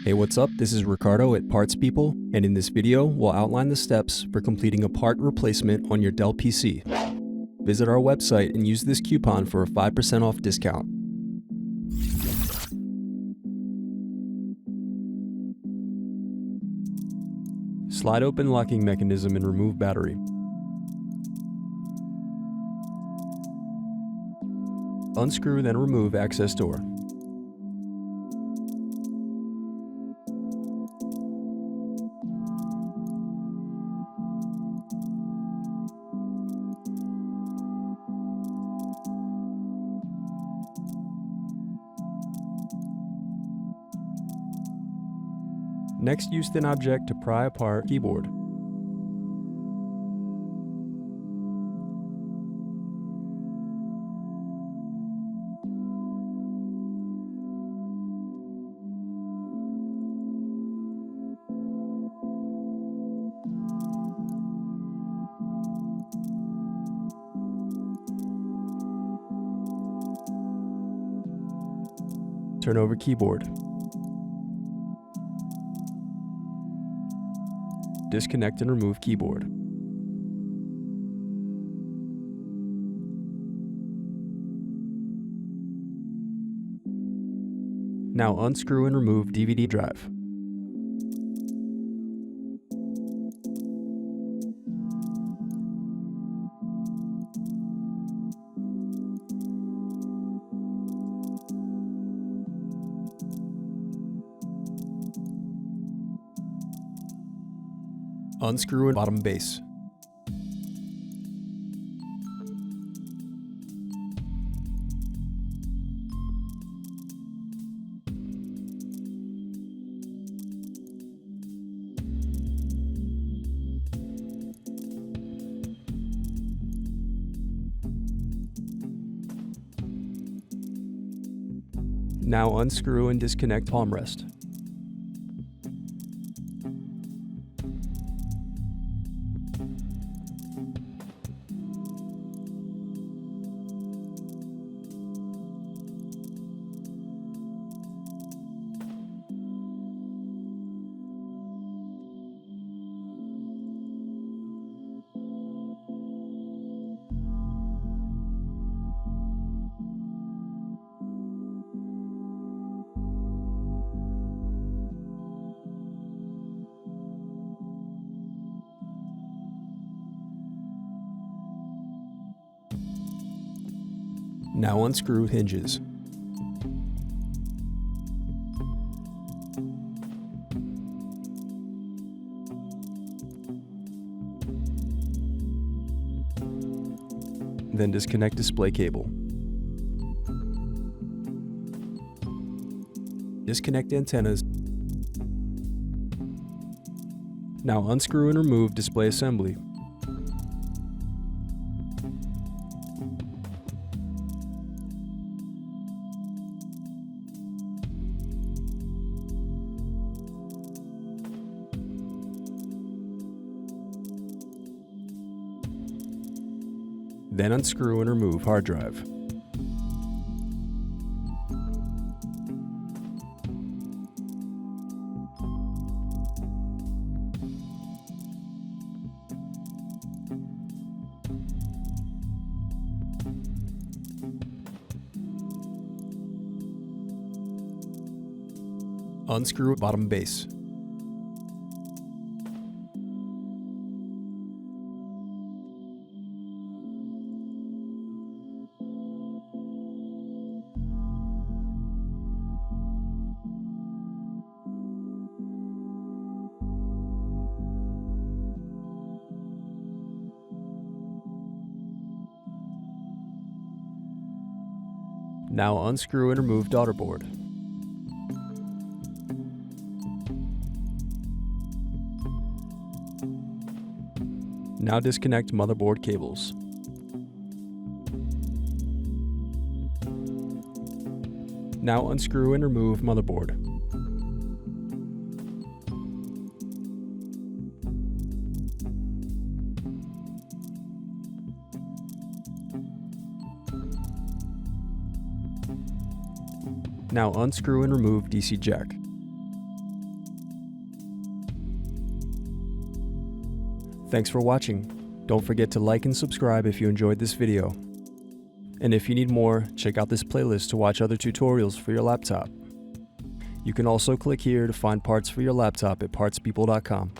Hey, what's up? This is Ricardo at Parts People, and in this video, we'll outline the steps for completing a part replacement on your Dell PC. Visit our website and use this coupon for a 5% off discount. Slide open locking mechanism and remove battery. Unscrew, then remove access door. Next, use thin object to pry apart keyboard. Turn over keyboard. Disconnect and remove keyboard. Now unscrew and remove DVD drive. Unscrew and bottom base. Now unscrew and disconnect palm rest. Now unscrew hinges. Then disconnect display cable. Disconnect antennas. Now unscrew and remove display assembly. Then unscrew and remove hard drive. Unscrew bottom base. Now unscrew and remove daughter board. Now disconnect motherboard cables. Now unscrew and remove motherboard. Now unscrew and remove DC jack. Thanks for watching. Don't forget to like and subscribe if you enjoyed this video. And if you need more, check out this playlist to watch other tutorials for your laptop. You can also click here to find parts for your laptop at partspeople.com.